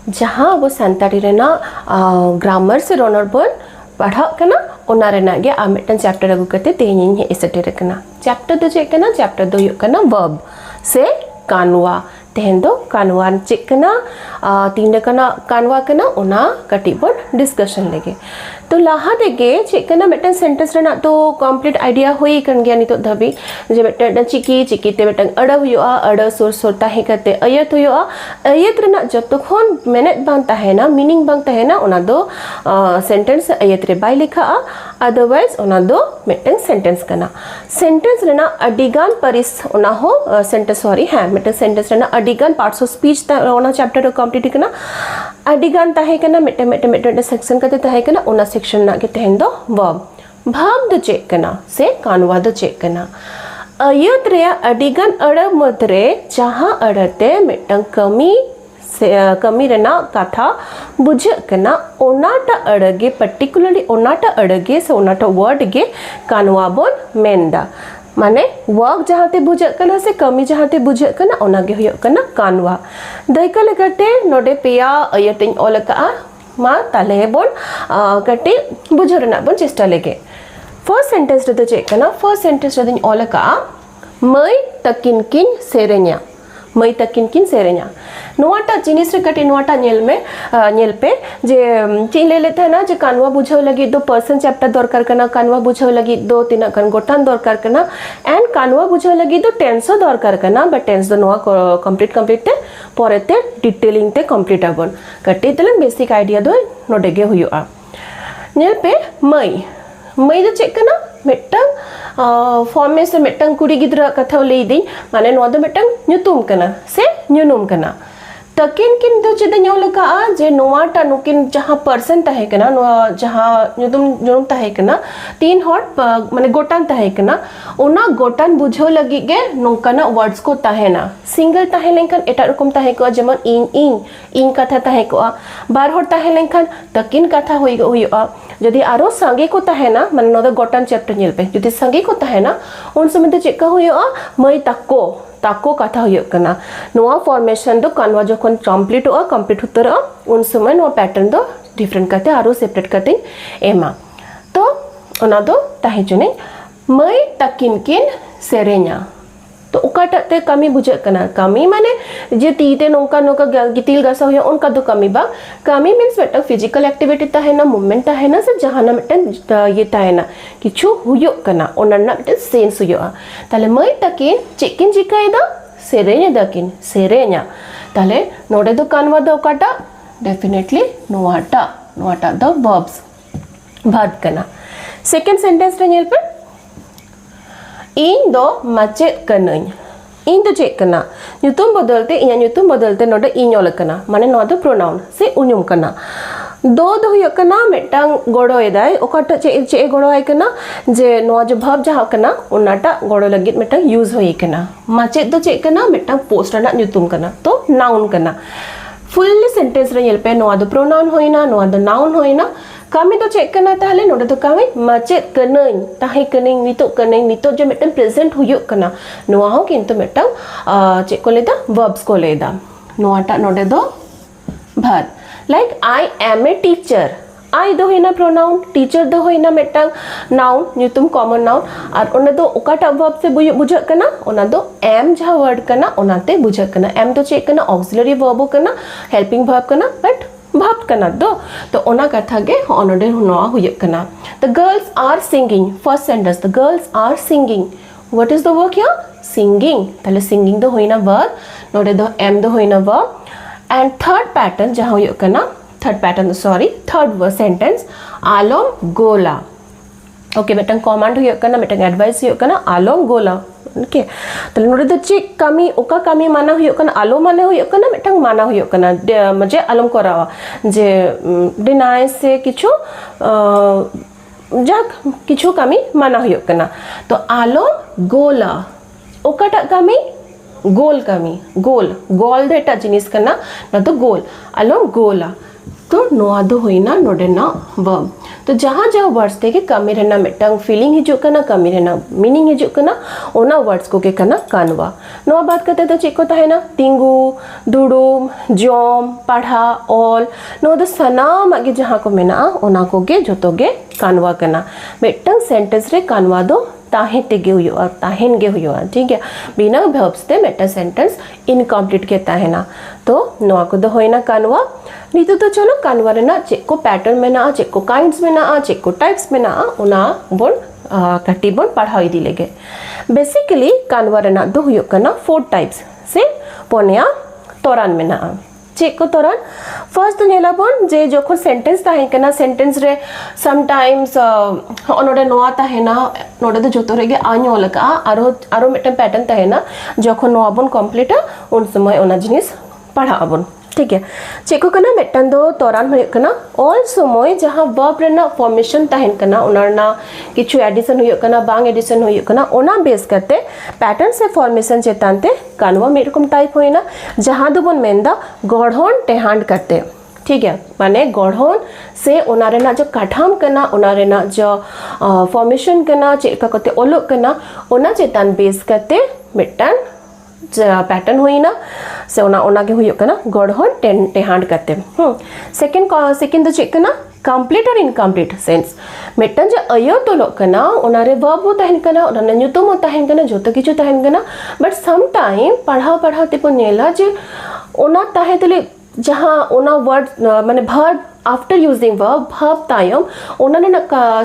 जहाँ अब सानताड़ी रेना ग्रामर से रोनर बोन पढ़ाक कना ओना रेना गे आ मिटन चैप्टर अगु कते तेहिं हे एसेटेर कना चैप्टर दो चेक कना चैप्टर दो हुयुक कना वर्ब से कानवा तेहन दो कानवा चेक कना तीन कना कानवा कना ओना कटी बोन डिस्कशन लेगे तो लाहा देगे चेक कना मिटन सेंटेंस रेना तो कंप्लीट आइडिया होई कन गया नितो धबी जे मिटन चिकी चिकी ते मिटन अड़ हुयुआ अड़ सुर सुर ताहे कते अयत हुयुआ अयत रेना जतखोन मेनेट बांग ताहेना मीनिंग बांग ताहेना ओना दो सेंटेंस अयत रे बाय लिखा अदरवाइज ओना दो मिटन सेंटेंस कना सेंटेंस रेना अडिगान परिस ओना हो सेंटेंस सॉरी है मिटन सेंटेंस रेना अडिगान पार्ट्स ऑफ स्पीच ता ओना चैप्टर कंप्लीट कना अडिगान ताहे कना मिटन मिटन मिटन सेक्शन कते ताहे कना ओना सेक्शन ना के तेहन दो वर्ब भाग दो चेक कना से कानवा दो चेक कना अयत रे अडिगान अड़ मदरे जहां अड़ते मिटन कमी से कमी रेना कथा बुझ कना ओनाटा अड़गे पर्टिकुलरली ओनाटा अड़गे से ओनाटा वर्ड गे कानवा बोन मेंदा माने वर्क जहाते बुझ कना से कमी जहाते बुझ कना ओना गे हुयो कना कानवा दैका लेकते नोडे पेया अयतिन ओलका मा ताले बोन कटे बुझ रेना बोन चेष्टा लेगे फर्स्ट सेंटेंस रे तो चेक कना फर्स्ट सेंटेंस रे दिन ओलका मै तकिन किन सेरेन्या मई तकिन किन सेरेन्या नोआटा जिनिस रे कटे नोआटा नेल पे जे चीन ले लेते हैं ना जे कानवा बुझाव लगी दो पर्सन चैप्टर दरकार करना कानवा बुझाव लगी दो तीन कन गोटान दरकार करना एंड कानवा बुझाव लगी दो टेंसो दरकार करना बट टेंस दो नोआ कंप्लीट ते पोरेते डिटेलिंग ते कंप्लीट आबन कटे तलन बेसिक आइडिया दो नोडेगे हुयुआ नेल पे मई दो चेक करना मिटंग फॉर्मे से मिटंग कुड़ी गिद्रा कथा लई दी माने नो दो मिटंग न्यूतुम कना से न्यूनुम कना तकिन किन दो चेदा न्यो लगा जे नोआटा नुकिन जहां पर्सन ताहे कना नो जहां न्यूतुम न्यूनुम ताहे कना तीन हॉट माने गोटान ताहे कना ओना गोटान बुझो लगी गे नोकना वर्ड्स को ताहेना सिंगल ताहे लेंकन एटा रकम ताहे को जेमन इन कथा ताहे को बार हॉट ताहे लेंकन तकिन कथा होइगा जदि आरो संगे को ताहेना माने नो दो गोटान चैप्टर नेल पे जदि संगे को ताहेना उन समय तो चेक हुयुआ मई ताको कथा हुयुक कना नोआ फॉर्मेशन दो कानवा जखन कंप्लीट उतर उन समय नो पैटर्न दो डिफरेंट करते आरो सेपरेट करते एमा तो ओना दो ताहे जने मई तकिन किन सेरेन्या तो उकाटे कमी बुझे कना कमी माने जे तीते नोका नोका गितिल गसा हुया उनका दो कमी बा कमी मींस बेटा फिजिकल एक्टिविटी ताहेना मूवमेंट ताहेना से जहाना मिटन ये ताहेना किछु हुयो कना ओनना मिटन सेंस हुयो ताले मई तकिन चिकिन जिकायदा सेरेन्या दकिन सेरेन्या ताले नोडे दो कानवा दो काटा डेफिनेटली नोआटा द वर्ब्स भाद कना सेकंड सेंटेंस रे नेल पे इन दो मचेद कनई इन दो चेक कना न्यूतुम बदलते नोडे इन ओल कना माने नो दो प्रोनाउन से उनुम कना दो हुयो कना मिटंग गोड़ो एदाय ओकाटा चे गोड़ो आय कना जे नो जो भाव जहा कना ओनाटा गोड़ो लगित मिटंग यूज होई कना मचेद दो चेक कना मिटंग पोस्ट रना न्यूतुम कना तो नाउन कना फुल्ली सेंटेंस रे पे नो दो प्रोनाउन होइना नो दो नाउन होइना कमी तो चेक करना ताहले नोडे तो कमी मचेद कनई ताहे कनई नितो जो मिटन प्रेजेंट हुयुक कना नोआ हो किंतु मिटंग चेक को लेदा वर्ब्स को लेदा नोआटा नोडे दो भात like I am a teacher I दो होइना प्रोनाउन टीचर दो होइना मिटंग नाउन न्यूतुम कॉमन नाउन और ओना दो ओकाटा वर्ब से बुझक कना ओना दो एम जहा वर्ड कना ओनाते बुझक कना एम तो चेक कना ऑक्सिलरी वर्ब कना हेल्पिंग वर्ब कना बट भाप कना दो तो ओना कथा गे ओनोडे नोआ हुयुक कना the girls are singing first sentence the girls are singing what is the work here singing ताले सिंगिंग दो होइना वर्ब नोडे दो एम दो होइना वर्ब एंड थर्ड पैटर्न जहां हुयुक कना थर्ड वर्ड सेंटेंस आलोम गोला ओके मिटंग कमांड हुयुक कना मिटंग एडवाइस हुयुक कना आलोम गोला ओके तो नोडे दो चेक कमी ओका कमी माना हुयुक कना आलो माने हुयुक कना मिटंग माना हुयुक कना मजे आलोम करावा जे डिनाय से किछु जाक किछु कमी माना हुयुक कना तो आलोम गोला ओकाटा कमी गोल कमी गोल गोल दो एटा जिनिस कना ना तो गोल आलो गोला तो नोआ दो होइना नोडेना वर्ब तो जहाँ जहाँ वर्ड्स तेगे कमी रहना मिटंग फीलिंग हिजुक कना कमी रहना मीनिंग हिजुक कना ओना वर्ड्स को के कना कानवा नोआ बात करते तो चेक को ताहेना तिंगु दुडुम जॉम पढ़ा ऑल नो द सनाम आगे जहाँ को मेना ओना को गे जोतो गे कानवा कना मिटंग सेंटेंस रे कानवा दो ताहें तेगे हुआ ताहें गे हुआ ठीक है बिना verbs ते मेटा सेंटेंस इनकम्प्लीट के ताहेना तो नोआ को दो होइना कानवा नीतु तो चलो कानवा रे ना चेक को पैटर्न में ना चेक को काइंड्स में ना चेक को टाइप्स में ना ओना बोन कटी बोन पढ़ाई दी लेगे बेसिकली कानवा रे ना दो हुयो कना 4 टाइप्स से पोनिया तोरान में ना चेक को तोरान फर्स्ट नेला बोन जे जोखो सेंटेंस ताहे कना सेंटेंस रे समटाइम्स ओनोडे नोआ ताहेना नोडे तो जोतो रेगे आño लगा आरो मिटन पैटर्न ताहेना जोखो नोआ बोन कंप्लीट उन समय ओना जिनिस पढ़ा बोन ठीक है चेक को कना मिटन दो तोरान हुयो कना ऑल समय जहां वर्ब रेना फॉर्मेशन ताहेन कना ओनारना किछु एडिशन हुयो कना बांग एडिशन हुयो कना ओना बेस करते पैटर्न से फॉर्मेशन चेतानते कानवा में रकम टाइप होइना जहां दो बोन मेंदा गढ़ोन टेहांड करते ठीक है माने गढ़ोन से ओनारेना जो काठाम कना ओनारेना जो फॉर्मेशन कना चेक कते ओलोक कना ओना चेतान बेस करते मिटन पैटर्न हुई ना से ओना के हुई कना गढ़ोन टेहांड करते सेकंड तो चेक कना कंप्लीट और इनकम्प्लीट सेंस मिटन जो अयो तो लोग कना ओनारे वर्ब हो ताहेन कना ओना न्यूतम हो ताहेन कना जोतो किछु ताहेन कना बट सम टाइम पढ़ाओ ते पो नेला जे ओना ताहे तले जहां ओना वर्ड माने वर्ब आफ्टर यूजिंग वर्ब तायम ओना ने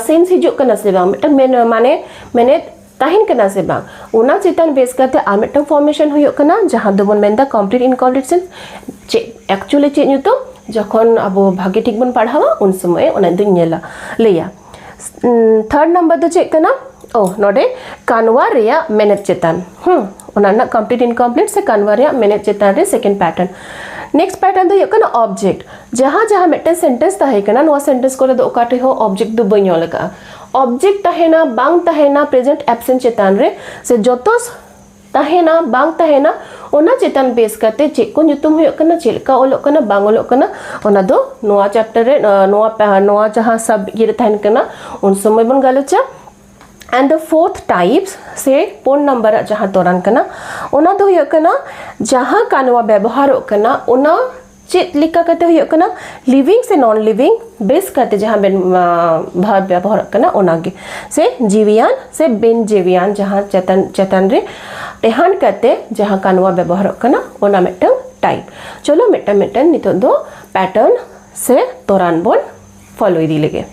सेंस हिजुक कना से मिटन माने ताहिन कना से बांग ओना चेतन बेस करते आमेटन फॉर्मेशन हुयो कना जहां दो बोन मेंदा कंप्लीट इनकम्प्लीट सेंस चे एक्चुअली चे न्यू तो जखन अब भागे ठीक बन पढ़ावा उन समय ओना दो नेला लेया थर्ड नंबर तो चेक कना ओ नोडे कानवा रेया मेनेज चेतन ओना ना कंप्लीट इनकम्प्लीट से कानवा रेया मेनेज चेतन रे सेकंड पैटर्न नेक्स्ट पैटर्न तो कना ऑब्जेक्ट जहां जहां मेटे सेंटेंस ताहे कना नो सेंटेंस को दो काटे हो ऑब्जेक्ट दो बयो लगा ऑब्जेक्ट ताहेना बांग ताहेना प्रेजेंट एब्सेंट चेतान रे से जोतोस ताहेना बांग ताहेना ओना चेतान बेस करते चेक को ᱧᱩᱛᱩᱢ हुयो कना चेलका ओलो कना बांग ओलो कना ओना दो नोआ चैप्टर रे नोआ जहां सब ये ताहेन कना उन समय बन गालोचा एंड द फोर्थ टाइप्स से फोन नंबर जहां तोरान कना ओना दो हुयो कना जहां कानवा व्यवहार कना ओना चेत लिखा करते हुए कना लिविंग से नॉन लिविंग बेस करते जहां बेन भाव व्यवहार कना ओनागे से जीवियान से बेन जीवियान जहां चेतन रे टेहान करते जहां कानवा व्यवहार कना ओना मिटन टाइप चलो मिटन नितो दो पैटर्न से तोरान बोन फॉलो इदी लेगे।